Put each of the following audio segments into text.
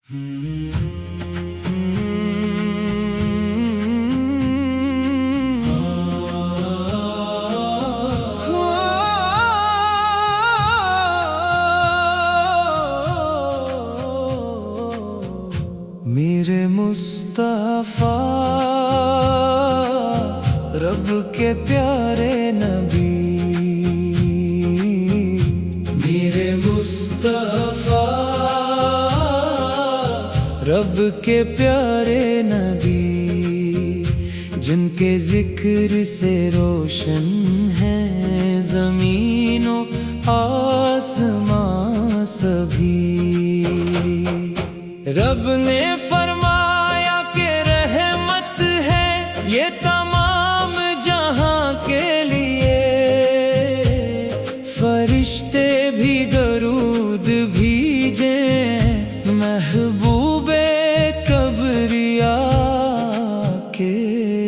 میرے مصطفیٰ رب کے پیارے نبی، میرے مصطفیٰ رب کے پیارے نبی، جن کے ذکر سے روشن ہے زمین و آسمان سبھی۔ رب نے فرمایا کہ رحمت ہے یہ تمام جہاں کے لیے، فرشتے بھی درود بھیجیں محبوب کبریا کے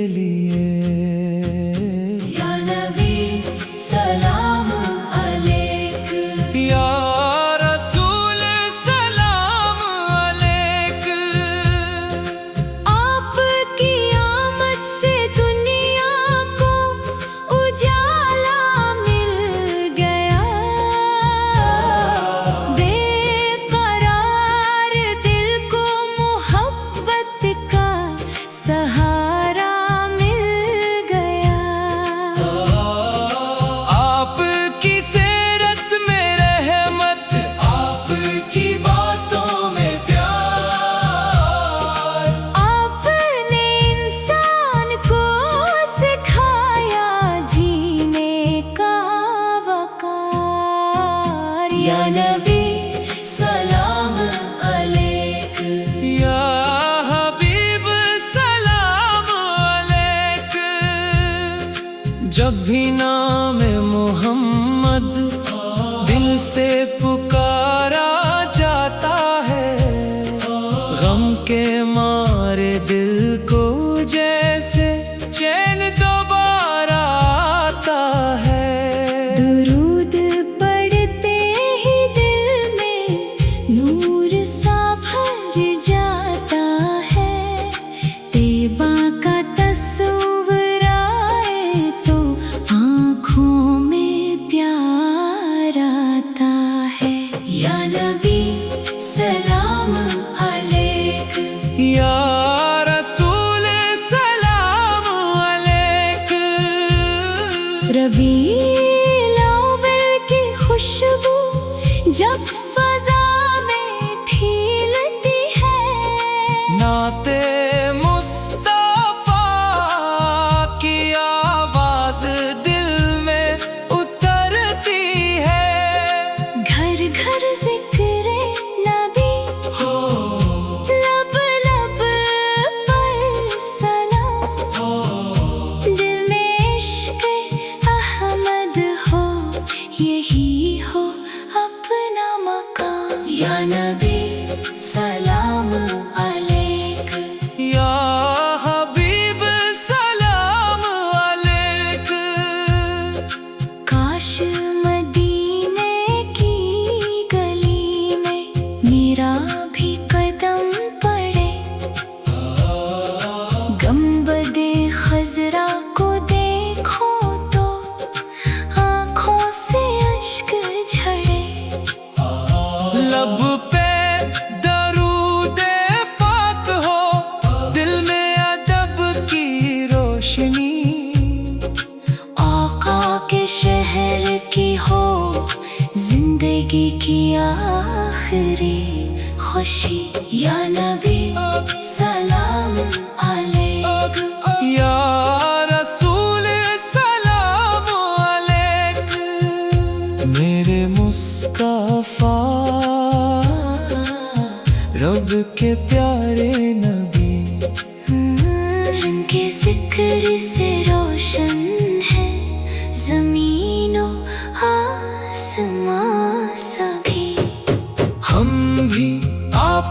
لیے۔ یا نبی سلام علیک، یا رسول سلام علیک، آپ کی آمد سے دنیا کو اجالا مل گیا، بے قرار دل کو محبت کا سہارا مل گیا۔ آپ کی سیرت میں رحمت، آپ کی باتوں میں پیار، آپ نے انسان کو سکھایا جینے کا وقار۔ یا نبی سلام علیک، یا حبیب سلام علیک۔ جب بھی نام محمد دل سے پکارا جاتا ہے، غم کے مارے دل کو جیسے چین دوبارہ آتا ہے۔ درود پڑھتے ہی دل میں نور سا بھر جاتا ہے، طیبہ کا تصور آئے تو آنکھوں میں پیار آتا ہے۔ یا نبی سلام علیک، یا رسول سلام علیک۔ ربیع الاول کی خوشبو جب فضا میں پھیلتی ہے، نعت مصطفیٰ کی آواز دل میں اترتی ہے۔ گھر گھر ذکر نبی، لب لب پر سلام، دل میں عشق احمد ہو، یہی ہو اپنا مقام۔ یا نبی سلام علیک، یا حبیب سلام علیک۔ کاش مدینے کی گلی میں میرا بھی قدم پڑے، گنبد خضرا کو دیکھو تو آنکھوں سے اشک جھڑے، لب پہ درود پاک ہو، دل میں ادب کی روشنی، آقا کے شہر کی ہو زندگی کی آخری خوشی۔ یا نبی سلام علیک، یا رسول سلام علیک۔ میرے مصطفیٰ رب کے پیارے نبی، جن کے ذکر سے روشن ہے زمین و آسمان سبھی۔ ہم بھی آپ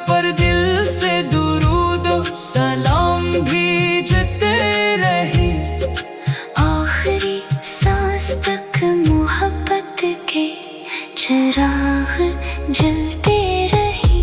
پر دل سے درود و سلام بھیجتے رہے، آخری سانس تک محبت کے چراغ جلتے رہے۔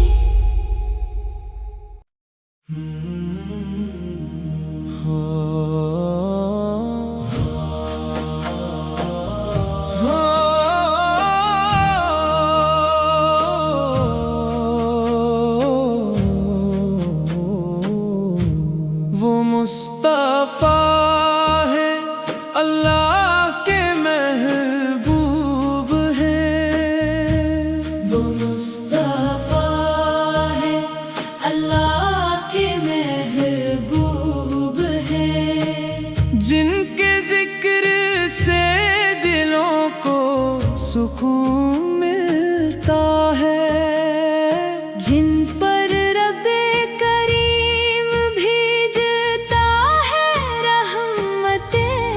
जिन पर रब्बे करीम भेजता है रहमतें,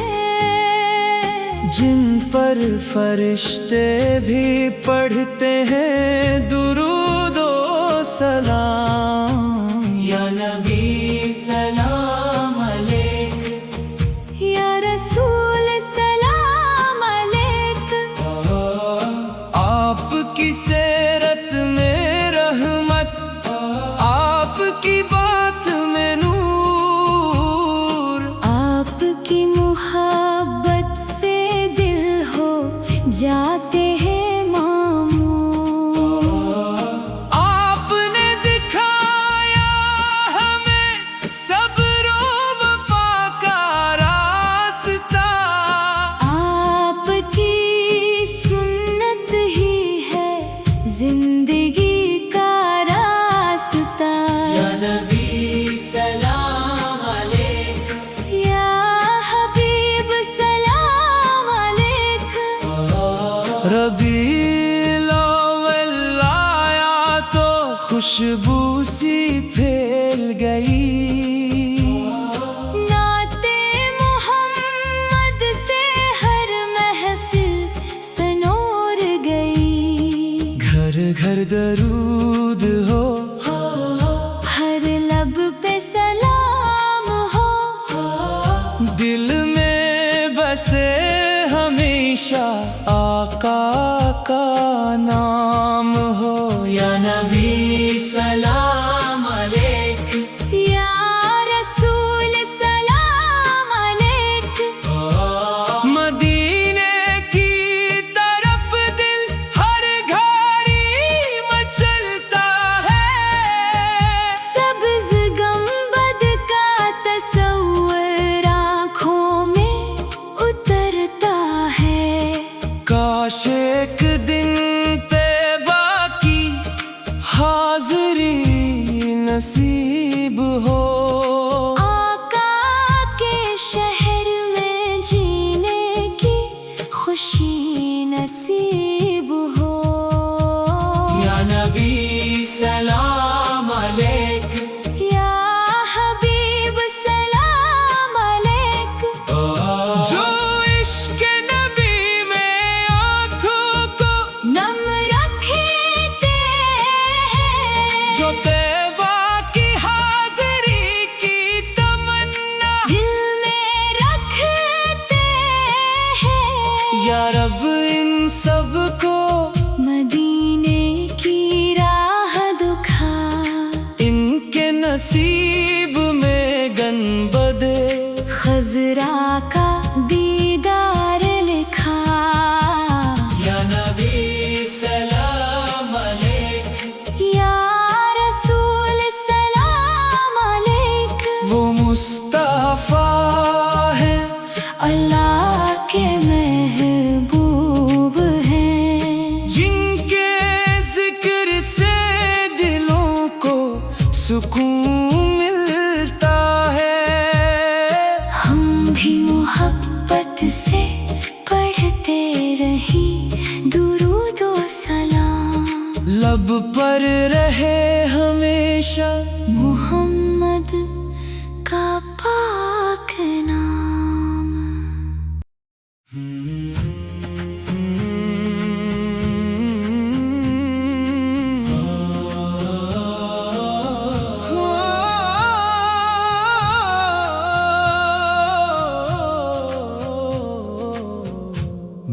जिन पर फरिश्ते भी पढ़ते हैं दुरूद ओ सलाम। या नबी सलाम अलैक, या रसूल सलाम अलैक। आपकी सेरत में रहमत, आपकी बात में नूर, आपकी मुहब्बत से दिल हो जाते हैं मामूर। आपने दिखाया हमें सब्र व वफा का रास्ता, आपकी सुन्नत ही है जिंदगी का रास्ता। या नबी सलाम अलैक, या हबीब सलाम अलैक। रबीउल अव्वल आया तो खुशबू सी फैल गई, नाते मोहम्मद से हर महफिल सनोर गई। घर घर दरूद हो, हर लब पे सलाम हो, दिल में बसे हमेशा आका का नाम हो। या नबी सलाम अलैक, या रसूल सलाम अलैक। मदीने की तरफ दिल हर घड़ी मचलता है, सब्ज गंबद का तस्वर आँखों में उतरता है। काश एक दिन तैबा की हाज़री नसीब हो, आका के शहर में जीने की खुशी नसीब हो। या नबी सलाम अलैक, या हबीब सलाम अलैक। जो इश्क नबी में आँखों को नम रखते हैं, जो तैबा की हाज़री की तमन्ना दिल में रखते हैं। या रब इन सब को मदीने की राह दुखा, इनके नसीब में गनबदे खजरा का दीदार लिखा। या नबी सलाम अलैक, या रसूल सलाम अलैक। वो मुस्तफा है अल्लाह के महबूब हैं, जिनके जिक्र से दिलों को सुकून मिलता है। हम भी मोहब्बत से पढ़ते रही दुरूद ओ सलाम। लब पर रहे हमेशा मोहम्मद का पाक नाम।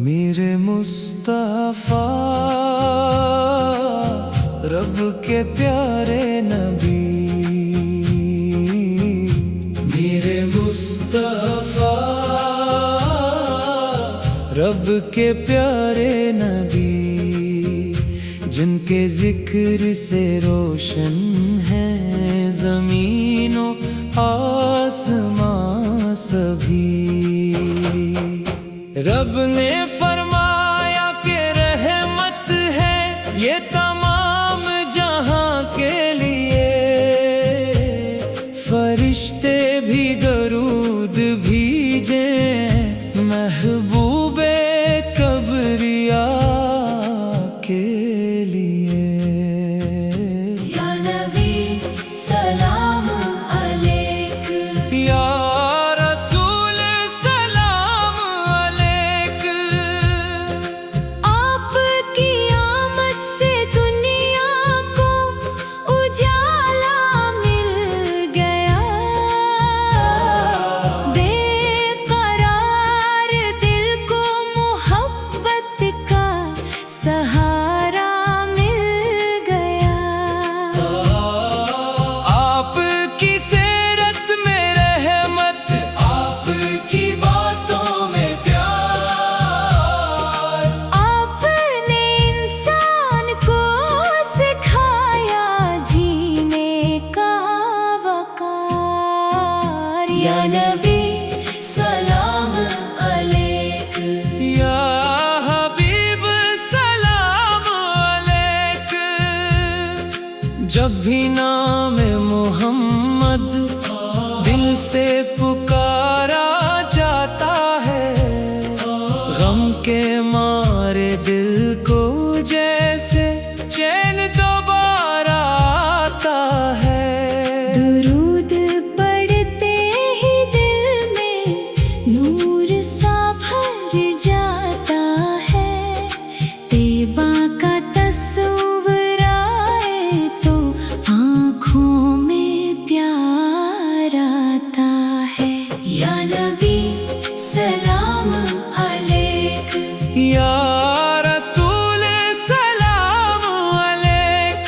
मेरे मुस्तफा रब के प्यारे नबी, मेरे मुस्तफा रब के प्यारे नबी, जिनके जिक्र से रोशन है ज़मीनों आसमां सभी। रब ने फरमाया कि रहमत है ये तमाम जहां के लिए, फरिश्ते भी दरूद भीजे महबूबे कबरिया के लिए। नबी सलाम अलैक, या हबीब सलाम अलैक। जब भी नाम मोहम्मद दिल से पुकारा जाता है, गम के मारे दिल को जैसे चैन दोबारा आता है। दुरूद पढ़ते ही दिल में नूर सा भर जाता है। तैबा का तस्वीर आए तो आँखों में प्यार आता है। या नबी सलाम अलैक, या रसूल सलाम अलैक।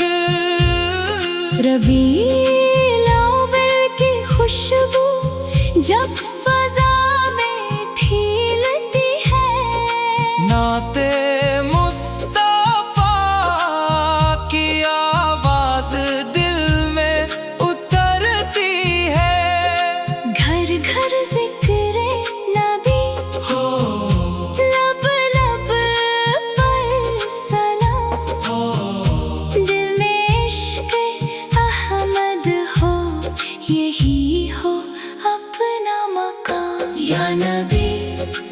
रबीउल अव्वल की खुशबू जब फजा में फैलती है, नाते मुस्तफा की आवाज दिल में उतरती है। घर घर जिक्र नबी हो लब लब पर सलाम। दिल में इश्क अहमद हो, यही हो अपना मकाम। या नबी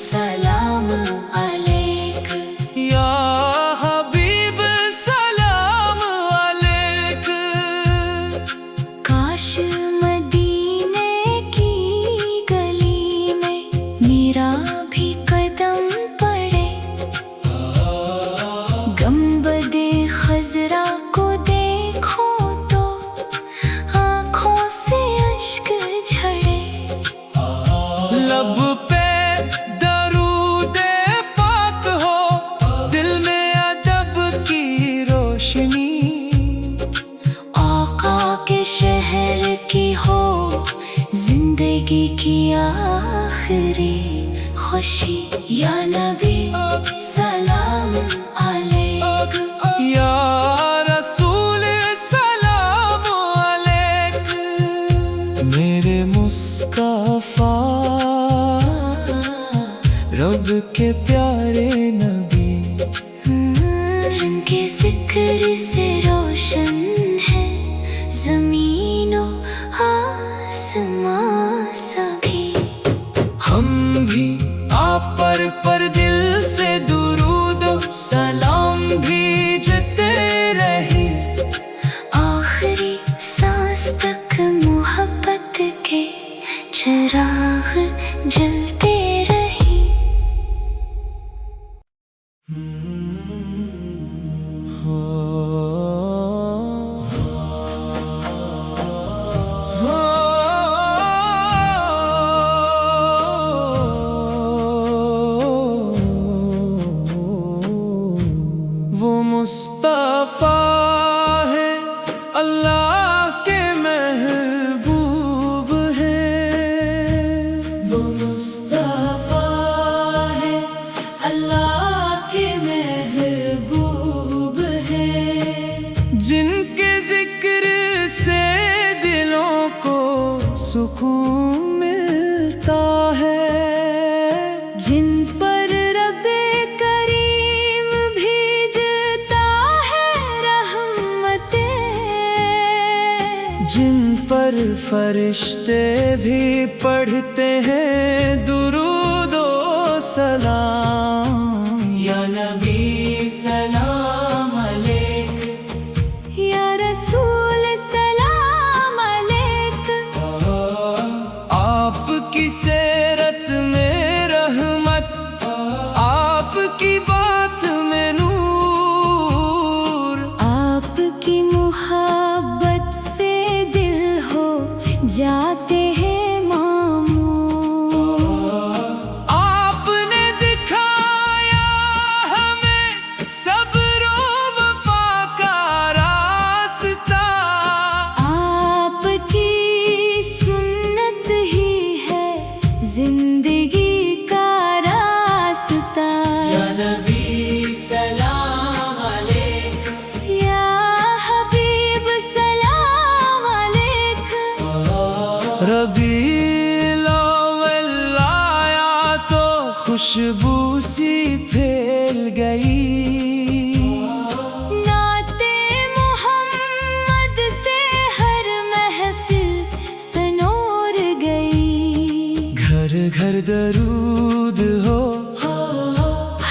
सलाम अलैक, या हबीब सलाम अलैक। काश मदीने की गली में मेरा भी कदम पड़े। गंबदे खजरा को देखो तो आँखों से अश्क झड़े। लब पे दरूदे पाक हो, दिल में अदब की रोशनी। आका के शहर की हो जिंदगी की आखिरी खुशी। या नबी सलाम अलैक, या रसूल सलाम अलैक। मेरे मुस्तफा रब के प्यारे नबी, जिनके जिक्र से रोशन है ज़मीनो आसमां सभी। हम भी आप पर दिल से दुरूद सलाम भेजते रहे। आखिरी सांस तक मोहब्बत के चिराग जलते रहे। वो मुस्तफा है अल्लाह के महबूब है। वो मुस्तफा है अल्लाह के महबूब है, जिनके जिक्र से दिलों को सुकून मिलता है। जिन पर रब्बे करीम भेजता है रहमतें, जिन पर फरिश्ते भी पढ़ते हैं दुरूद ओ सलाम। या नबी सलाम अलैक, या रसूल सलाम अलैक। आपकी सेरत में रहमत, आपकी बात में नूर। आपकी मुहब्बत से दिल हो जाते हैं मामूर। आपने दिखाया हमें सब्र ओ वफा का रास्ता। आपकी सुन्नत ही है जिंदगी का रास्ता। या नबी सलाम अलैक, या हबीब सलाम अलैक। रबीउल खुशबू सी फैल गई। नाते मोहम्मद से हर महफिल सनोर गई। घर घर दरूद हो,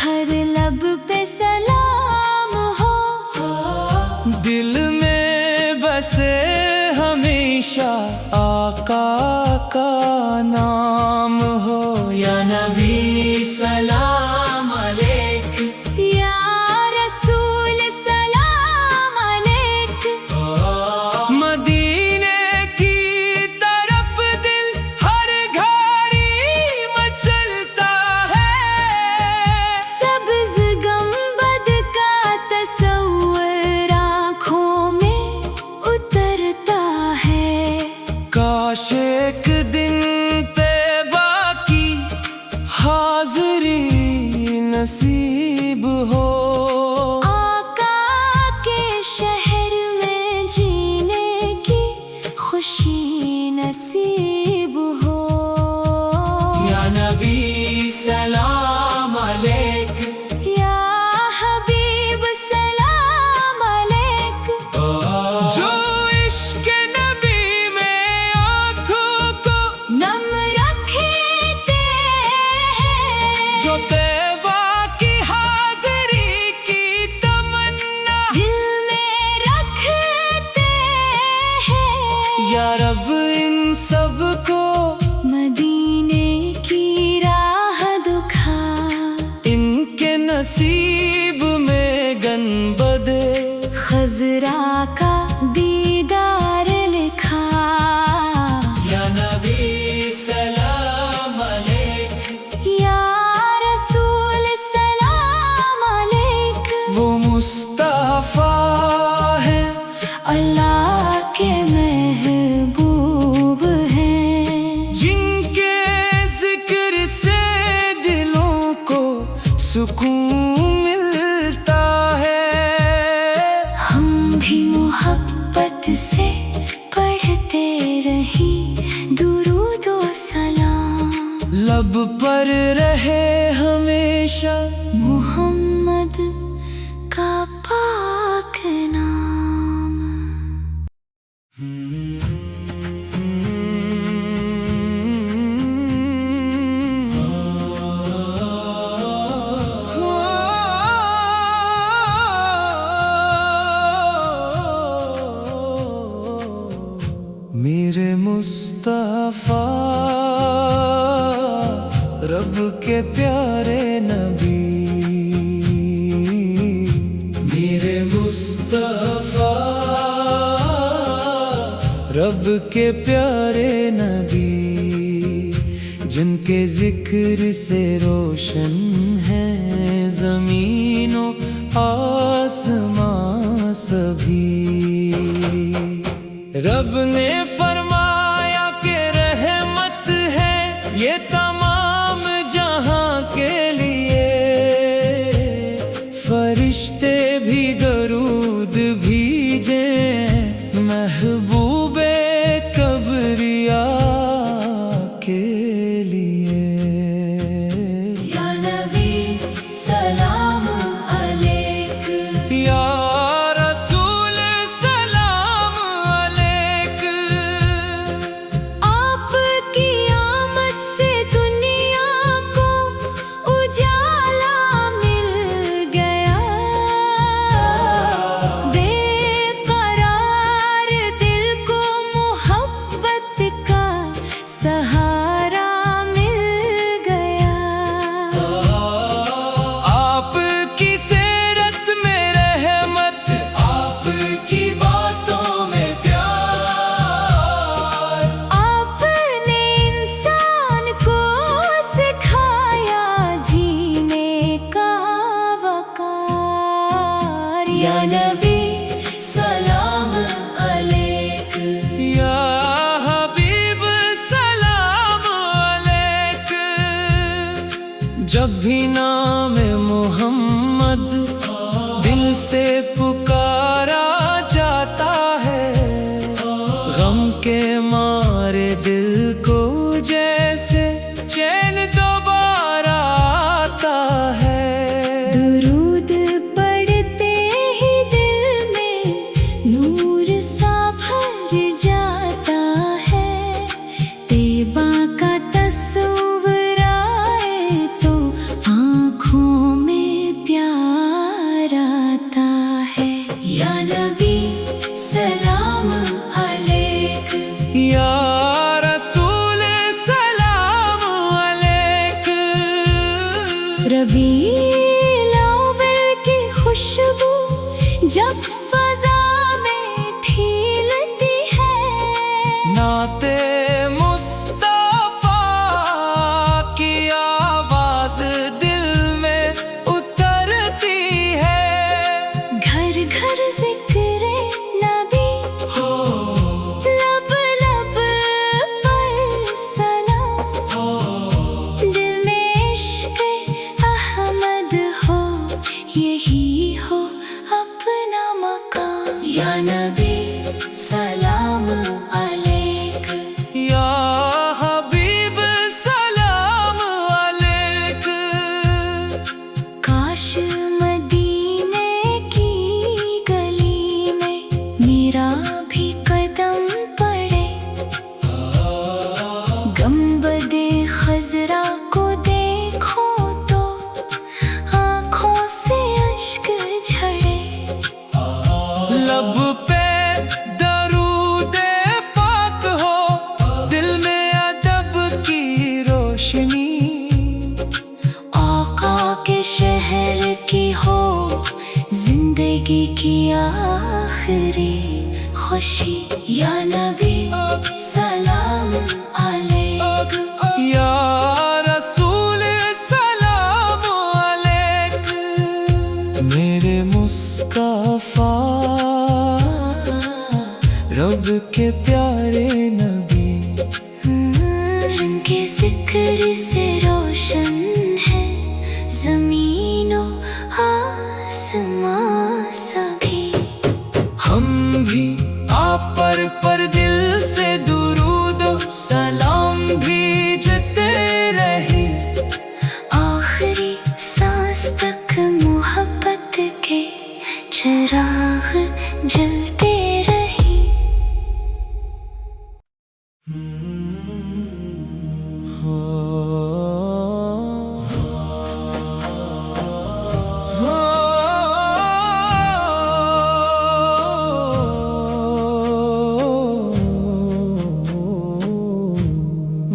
हर लब पे सलाम हो। दिल में बसे हमेशा आका का नाम हो। या नबी सलाम अलैक, या रसूल सलाम अलैक। मदीने की तरफ दिल हर घड़ी मचलता है। सब्ज गंबद का तस्वर आँखों में उतरता है। काश एक दिन तैबा की हाज़री नसीब हो। आका के शहर में जीने की खुशी नसीब हो। या नबी सलाम अलैक, या हबीब सलाम अलैक। जो इश्क नबी में आँखों को नम रखते हैं, जो तैबा की हाज़री की तमन्ना दिल में रखते हैं। या रब इन सब को मदीने की राह दुखा, इनके नसीब में गनबदे खजरा का दीदार लिखा। या नबी सलाम अलैक, या रसूल सलाम अलैक। वो मुस्तफा है अल्लाह के महबूब हैं, जिनके जिक्र से दिलों को सुकून मिलता है। हम भी मोहब्बत से पढ़ते रही दुरूद व सलाम। लब पर रहे हमेशा मोहम्मद का पाक नाम। मेरे मुस्तफा रब के प्यारे नबी। मेरे मुस्तफा रब के प्यारे नबी, जिनके जिक्र से रोशन है ज़मीनों आसमां सभी। रब ने फरमाया कि रहमत है ये तमाम जहां के लिए। फरिश्ते भी दरूद भीजे महबूबे कबरिया के लिए। या नबी सलाम अलैक, या रसूल सलाम अलैक। आपकी आमद से दुनिया को उजाला मिल गया। बेकरार दिल को मोहब्बत का सहारा मिल गया। आपकी सीरत में रहमत, आपकी बातों में प्यार। आपने इंसान को सिखाया जीने का वकार। या नबी सलाम अलैक, या हबीब सलाम अलैक। जब भी नाम मोहम्मद दिल से पुकारा जाता है, गम के मारे दिल को जैसे चैन दोबारा अलैक। या हबीब सलाम अलैक। काश मदीने की गली में मेरा भी कदम पड़े, गंबदे खजरा को देखो तो आँखों से अश्क झड़े। लब पे दरूदे पाक हो, दिल में अदब की रोशनी। आका के शहर की हो जिंदगी की आखिरी खुशी। या नबी सलाम अलैक। या रसूल सलाम अलैक। मेरे मुस्तफा रब के प्यारे नबी, जिनके जिक्र से रोशन है ज़मीनो आसमां सभी। हम भी आप पर दिल से दुरूद सलाम भेजते रहे। आखिरी सांस तक मोहब्बत के चिराग जलते रहे।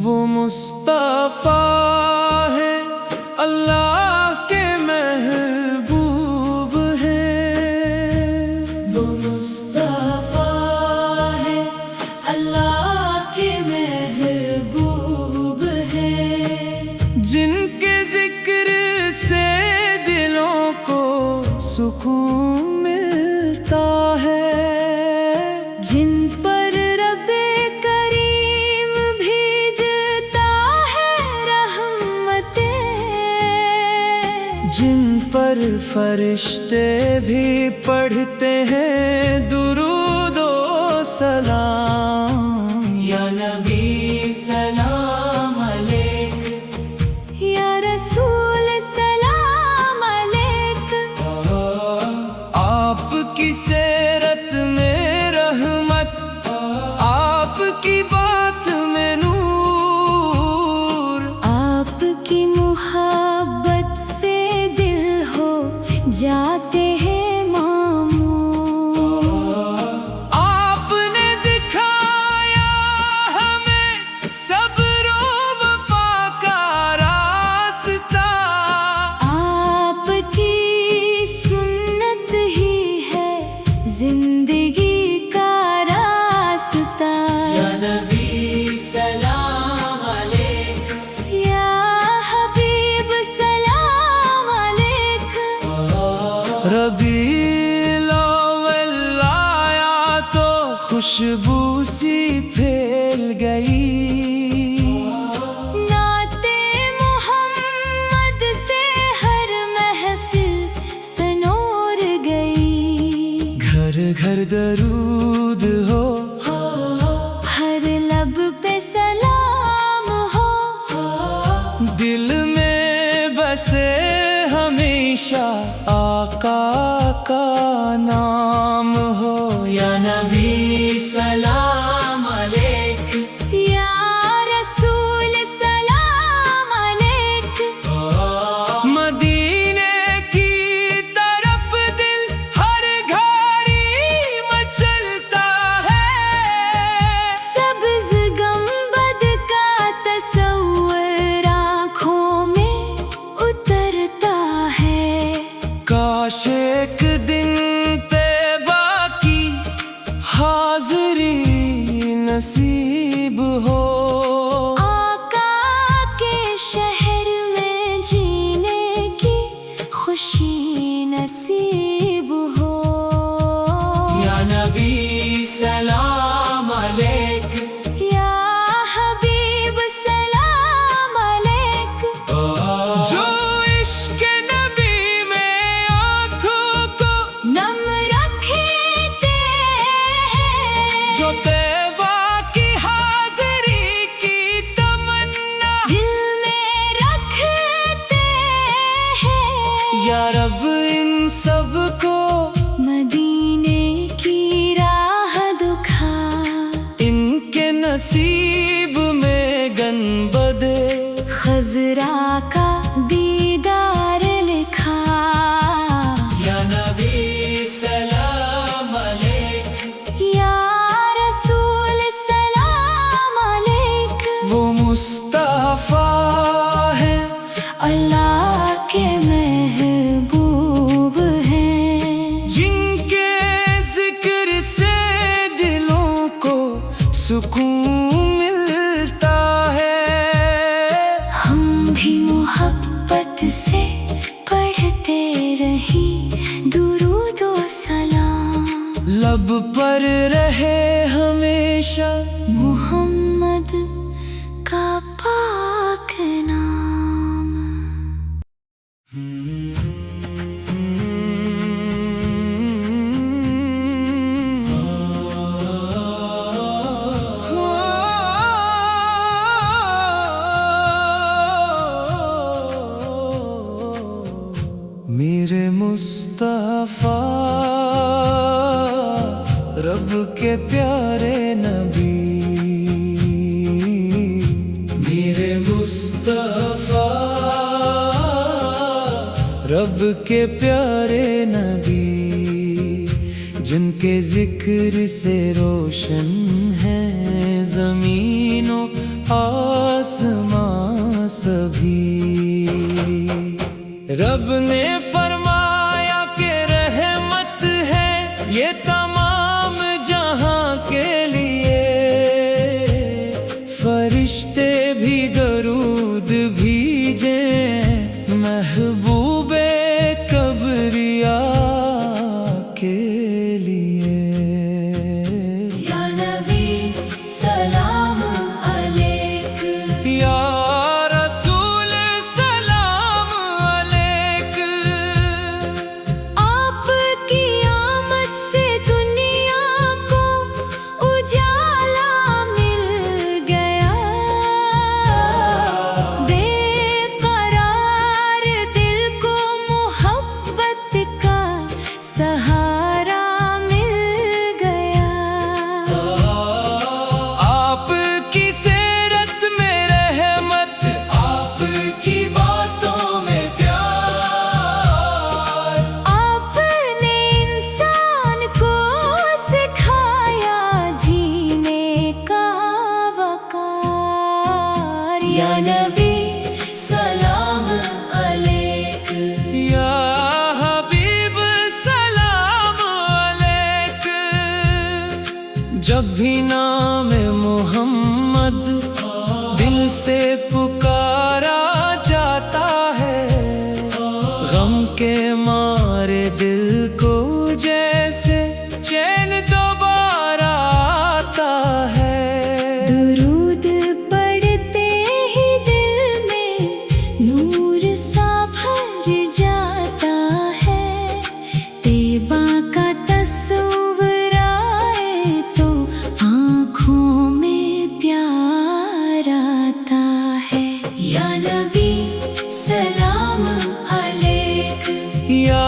वो मुस्तफा है अल्लाह के महबूब है। वो मुस्तफा है अल्लाह के महबूब है। जिनके जिक्र से दिलों को सुकून मिलता है। जिन पर रब्बे करीम भेजता है रहमतें। जिन पर फरिश्ते भी पढ़ते हैं दुरूद ओ सलाम। या नबी सलाम अलैक। या रसूल सलाम अलैक। आपकी सेरत में रहमत, आपकी बात में नूर। आपकी मुहब्बत से दिल हो जाते हैं मामूर। आपने दिखाया हमें सब्र व वफा का रास्ता। आपकी सुन्नत ही है जिंदगी का रास्ता। या नबी सलाम अलैक। या हबीब सलाम अलैक। रबीउल अव्वल आया तो खुशबू सी फैल गई। नाते मोहम्मद से हर महफिल सनोर गई। घर घर दरूद हो, हर लब पे सलाम हो। दिल में बसे हमेशा आका का नाम हो। या नबी सलाम अलैक। या रसूल सलाम अलैक। मदीने की तरफ दिल हर घड़ी मचलता है। सब्ज गंबद का तस्वर आँखों में उतरता है। काश एक दिन तैबा की हाज़री नसीब हो। आका के शहर में जीने की खुशी नसीब हो। या नबी सलाम अलैक। या हबीब सलाम अलैक। जो इश्क नबी में आँखों को नम रखते हैं। जो तैब नसीब में गनबदे खजरा का दीदार लिखा। या नबी सलाम अलैक, या रसूल सलाम अलैक। वो मुस्तफा है अल्लाह के महबूब हैं, जिनके जिक्र से दिलों को सुकून मिलता है। हम भी मोहब्बत से पढ़ते रही दुरूद व सलाम। लब पर रहे हमेशा मोहम्मद का पाक नाम। मेरे मुस्तफा रब के प्यारे नबी, मेरे मुस्तफा रब के प्यारे नबी, जिनके जिक्र से रोशन है ज़मीनों आसमां सभी। रब ने फरमाया कि रहमत है ये तमाम जहां के लिए, फरिश्ते भी दरूद भेजे महबूबे कबरिया के लिए। या नबी सलाम अलैक, या रसूल सलाम अलैक, आपकी आमद से दुनिया को उजाला मिल गया। बेकरार दिल को मोहब्बत का सहारा मिल गया। आपकी सीरत में रहमत, आपकी बातों में प्यार, आपने इंसान को सिखाया जीने का वकार। या नबी सलाम अलैक, या हबीब सलाम अलैक। जब भी नाम मोहम्मद दिल से पुकारा जाता है, गम के मारे दिल को जैसे चैन दोबारा आता है। दुरूद पढ़ते ही दिल में नूर सा भर जाता है। तैबा का तस्वीर आए तो आँखों में प्यार आता है। या नबी सलाम अलैक, या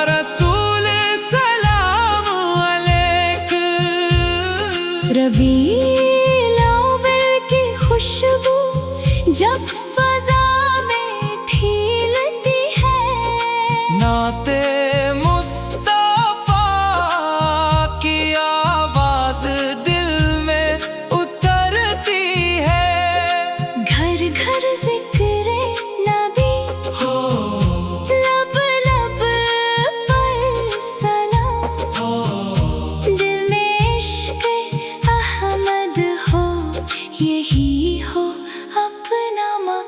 रसूल सलाम अलैक। रबीउल अव्वल की खुशबू जब फजा में फैलती है, नाते मुस्तफा की आवाज दिल में उतरती है। घर घर जिक्र नबी, लब लब पर सलाम। दिल में इश्क अहमद हो, यही हो अपना मकाम।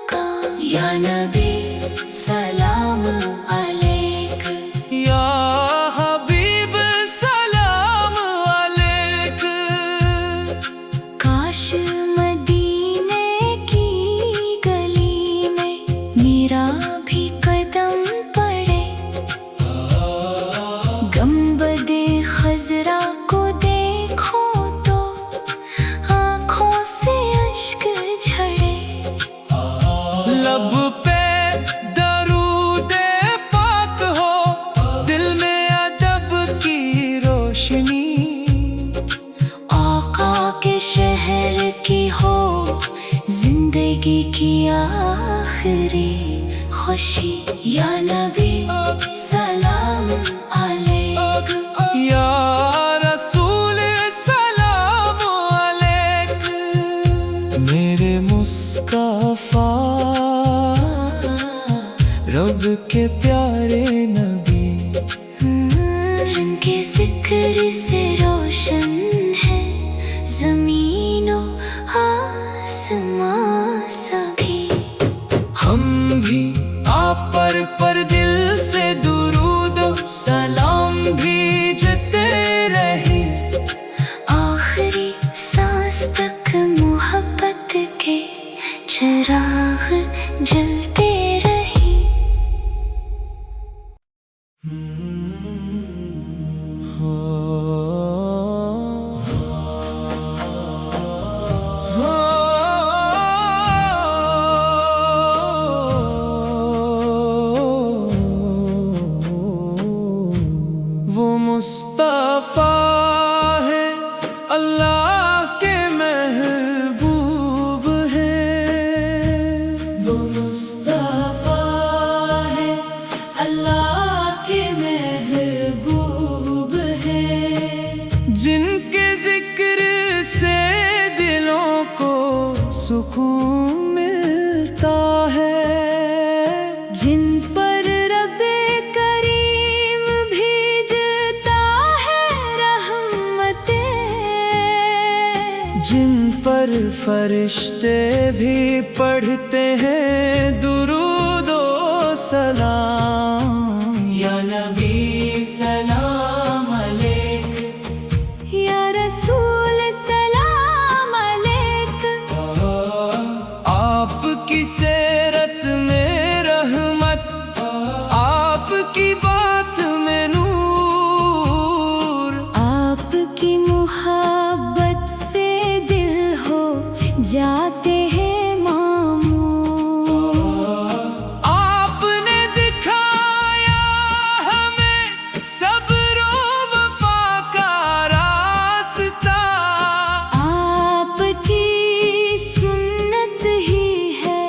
शहर की हो जिंदगी की आखिरी खुशी। या नबी सलाम अलैक, या रसूल सलाम अलैक, मेरे मुस्तफा रब के प्यारे नबी, जिनके जिक्र से रोशन है ज़मीनो आसमां सभी। हम भी आप पर दिल से दुरूद सलाम भेजते रहे, आखिरी सांस तक मोहब्बत के चिराग जलते रहे। वो मुस्तफा है अल्लाह के महबूब है, वो मुस्तफा है अल्लाह के महबूब है, जिनके जिक्र से दिलों को सुकून मिलता है, जिन पर रब्बे करीम भेजता है रहमतें, जिन पर फरिश्ते भी पढ़ते हैं दुरूद ओ सलाम। या नबी सलाम अलैक, या रसूल सलाम अलैक, आपकी सेरत में रहमत, आपकी बात में नूर, आपकी मुहब्बत से दिल हो जाते हैं मामूर। आपने दिखाया हमें सब्र व वफा का रास्ता, आपकी सुन्नत ही है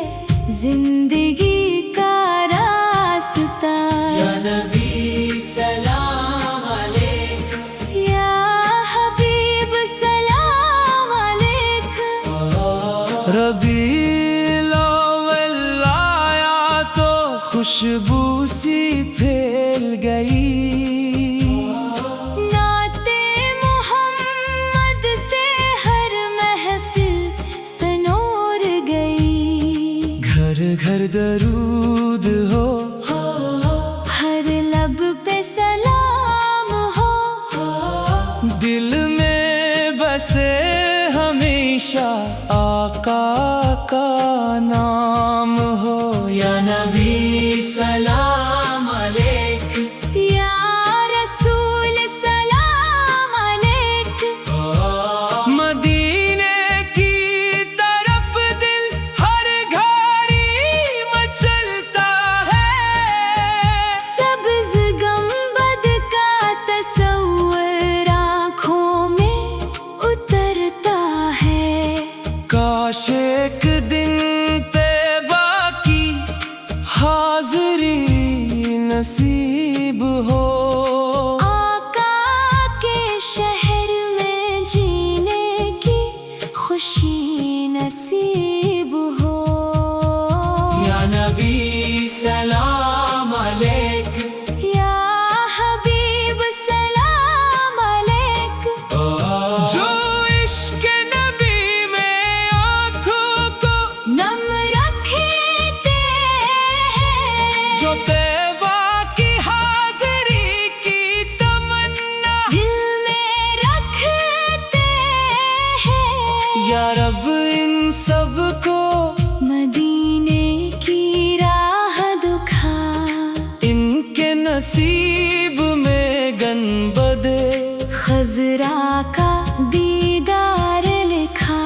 जिंदगी का रास्ता। या नबी सलाम अलैक, या हबीब सलाम अलैक, रबीउल अव्वल आया तो खुशबू सी फैल गई, नाते मोहम्मद से हर महफिल सनोर गई। घर घर दरूद हो, हर लब पे सलाम हो, दिल में बसे हमेशा आका का नाम हो। या नबी सलाम अलैक, या रसूल सलाम अलैक, मदीने की तरफ दिल हर घड़ी मचलता है, सब्ज़ गंबद का तस्वुर आँखों में उतरता है। काश एक दिन तैबा की हाज़री नसीब हो, आका के शहर में जीने की खुशी नसीब हो। या नबी सलाम अलैक, या हबीब सलाम अलैक, जो इश्क नबी में आँखों को नम रखते हैं, जो तैबा की हाज़री की तमन्ना दिल में रखते हैं। या रब इन सब को मदीने की राह दुखा, इनके नसीब में गनबदे खजरा का दीदार लिखा।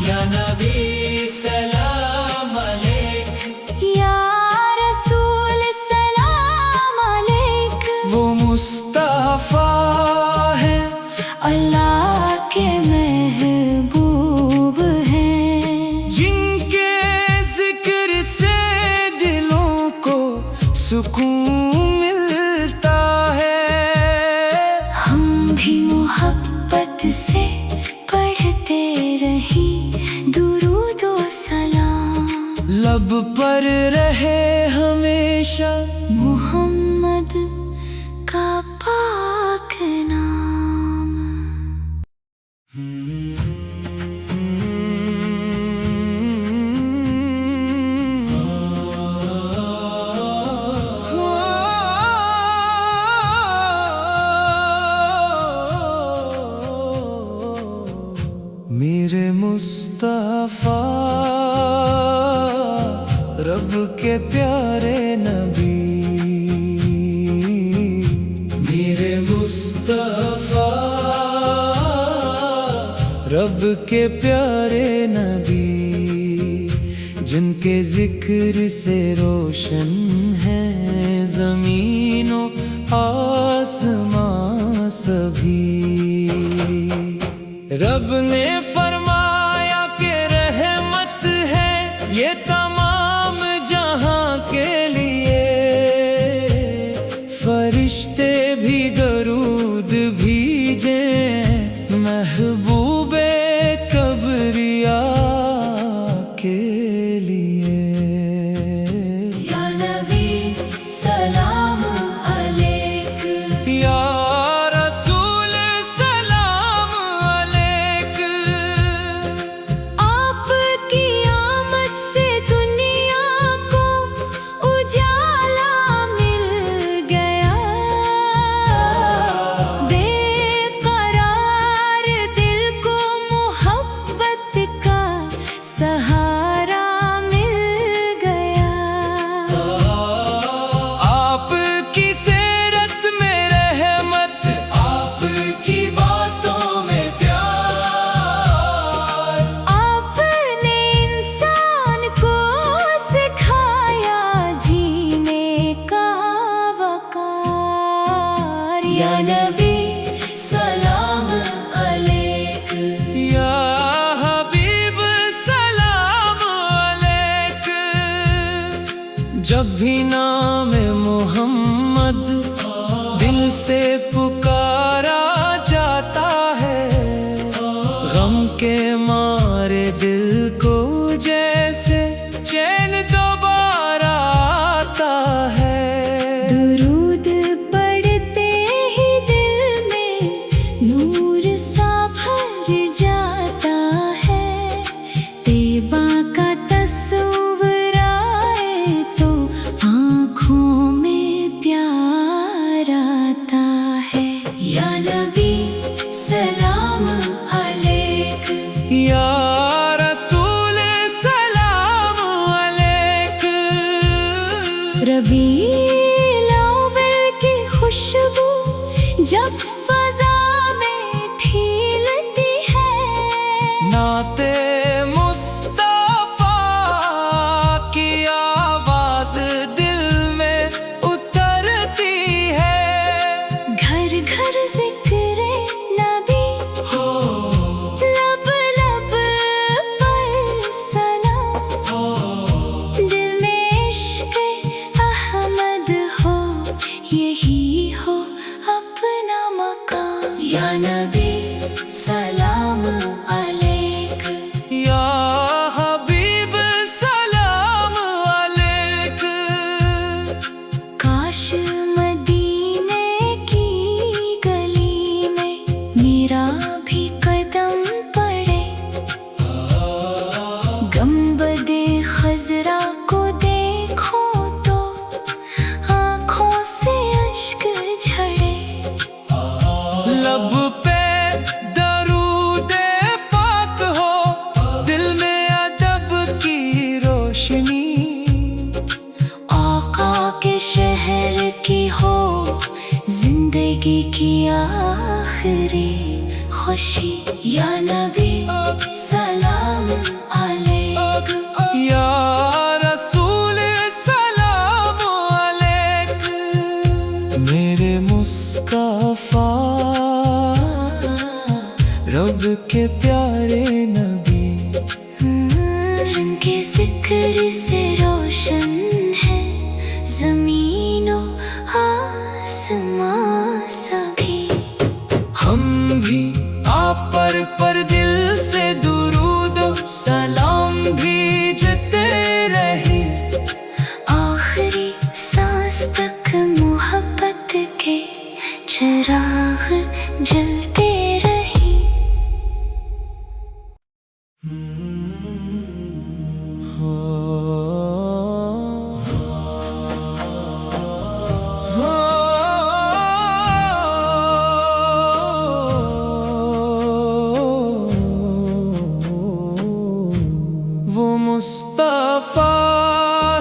या नबी सलाम अलैक, या रसूल सलाम अलैक, वो मुस्तफा है अल्लाह के मैं से पढ़ते रही दुरूद व सलाम। लब पर रहे हमेशा मोहम्मद का पाक नाम। मेरे मुस्तफा रब के प्यारे नबी, मेरे मुस्तफा रब के प्यारे नबी, जिनके जिक्र से रोशन है ज़मीनों आसमां सभी। रब ने फरमाया कि रहमत है ये तमाम जहां के लिए, फरिश्ते भी दरूद भेजे महबूबे कबरिया के लिए। या नबी सलाम अलैक, या रसूल सलाम अलैक, आपकी आमद से दुनिया को उजाला मिल गया। बेकरार दिल को मोहब्बत का सहारा मिल गया। आपकी सीरत में रहमत, आपकी बातों में प्यार, आपने इंसान को सिखाया जीने का वकार। या नबी सलाम अलैक, या हबीब सलाम अलैक। जब भी नाम मोहम्मद दिल से पुकारा जाता है, गम के मारे दिल को जैसे चैन दोबारा आता है। दुरूद पढ़ते ही दिल में नूर सा भर जाता है। तैबा का तस्वीर आए तो आँखों में प्यार आता है। या नबी सलाम अलैक, या रसूल सलाम अलैक। रबीउल अव्वल की खुशबू जब फजा में फैलती है, नाते मुस्तफा की आवाज दिल में उतरती है। घर घर जिक्र नबी, लब लब पर सलाम। दिल में इश्क अहमद हो, यही हो अपना मकाम। या नबी सलाम अलैक, या हबीब सलाम अलैक। काश मदीने की गली में मेरा भी कदम पड़े। गंबदे खजरा को देखो तो आँखों से अश्क झड़े। लब पे दरूदे पाक हो, दिल में अदब की रोशनी, आका के शहर की हो जिंदगी की आखिरी खुशी। या नबी सलाम अलैक, या रसूल सलाम अलैक। मेरे मुस्तफा रब के प्यारे नबी, जिनके जिक्र से रोशन है ज़मीनों आसमां सभी। हम भी आप پر دل سے درود و سلام بھیجتے رہے، آخری سانس تک محبت کے چراغ جلتے رہے۔ وہ مصطفیٰ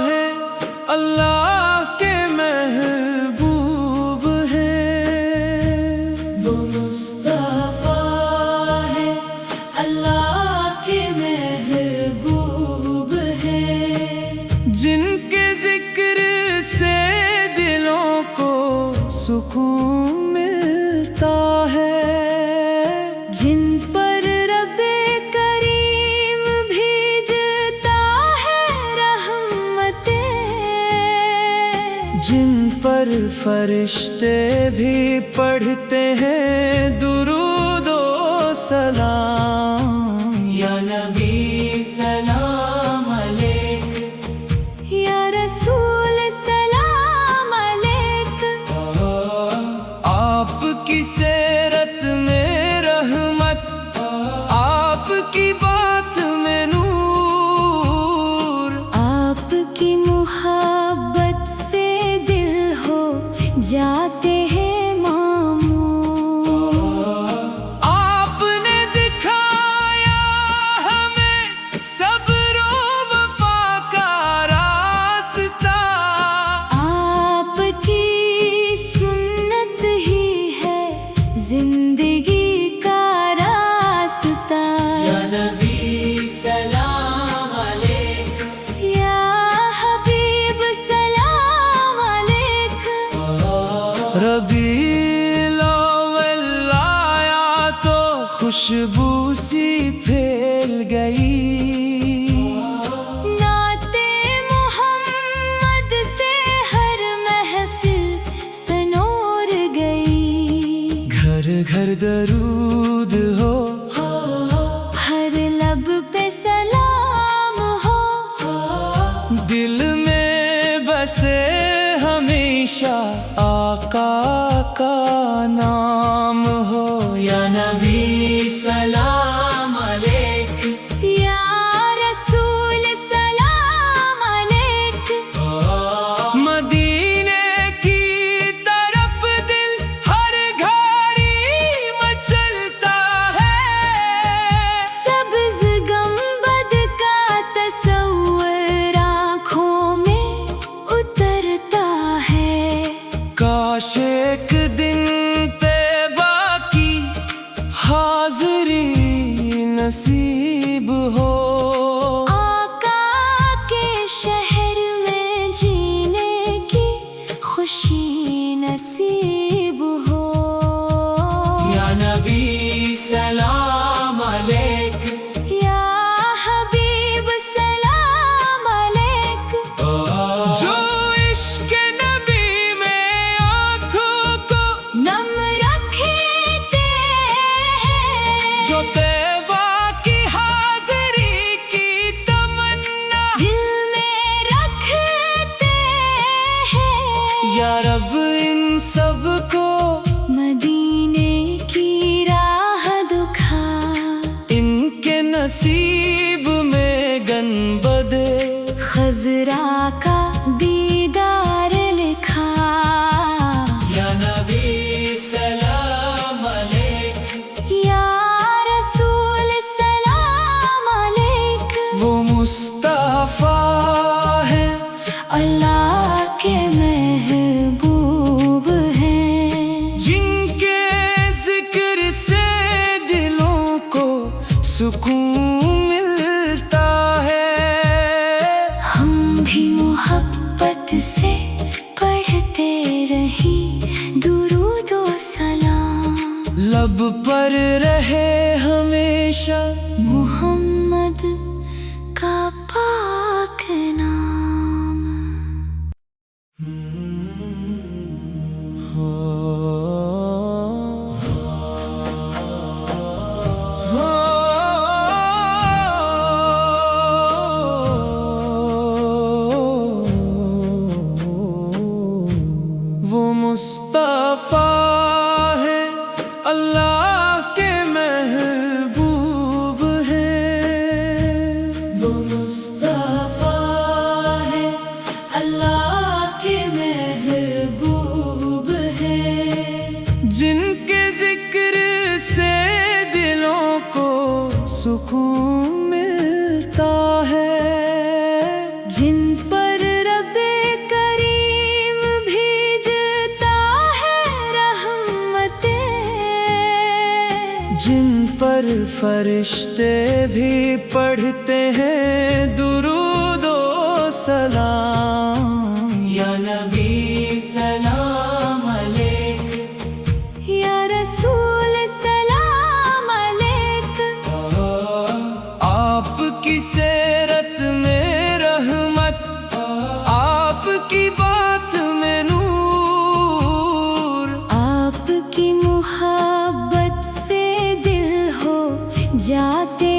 ہے اللہ کے محبوب ہے، وہ مصطفیٰ ہے اللہ کے محبوب ہے، جن کے ذکر سے دلوں کو سکون ملتا ہے، جن پر رب کریم بھیجتا ہے رحمتیں، جن پر فرشتے بھی پڑھتے ہیں درود و سلام۔ یا نبی سلام علیک، یا رسول سلام علیک، آپ کی سیرت میں رحمت، آپ کی بات میں نور، آپ کی محبت سے دل ہو جاتے ہیں معمور، آپ نے دکھایا ہمیں صبر و وفا کا راستہ، آپ کی سنت ہی ہے زندگی کا راستہ، یا نبی سلام علیک، یا حبیب سلام علیک، ربیع الاول آیا تو خوشبو سی پھیل گئی، نعت محمد سے ہر محفل سنور گئی، گھر گھر درود ہو، ہر لب پہ سلام ہو، دل میں بسے ہمیشہ آقا کا نام ہو، یا نبی سلام علیک، یا رسول سلام علیک، مدینے کی طرف دل ہر گھڑی مچلتا ہے، سبز گنبد کا تصور آنکھوں میں اترتا ہے، کاش ایک دن طیبہ کی حاضری نصیب ہو، آقا کے شہر میں جینے کی خوشی نصیب ہو، یا نبی سلام علیک، یا حبیب سلام علیک، جو عشق نبی میں آنکھوں کو نم رکھتے ہیں، جو طیبہ کی حاضری کی تمنا دل میں رکھتے ہیں، یا رب ان سب کو مدینے کی راہ دکھا، ان کے نصیب میں گنبد خضرا کا دیدار لکھا، یا نبی سلام علیک، یا رسول سلام علیک، وہ مصطفیٰ ہے اللہ کے محبوب ہیں، جن کے ذکر سے دلوں کو سکون ملتا ہے، ہم بھی محبت سے پڑھتے رہی درود و سلام، لب پر رہے ہمیشہ محمد کا پاک نام۔ सुकून मिलता है। जिन पर रब्बे करीम भेजता है रहमतें, जिन पर फरिश्ते भी पढ़ते हैं दुरूद ओ सलाम। या नबी सलाम अलैक, या रसूल सलाम अलैक। आपकी सेरत में रहमत, आपकी बात में नूर, आपकी मुहब्बत से दिल हो जाते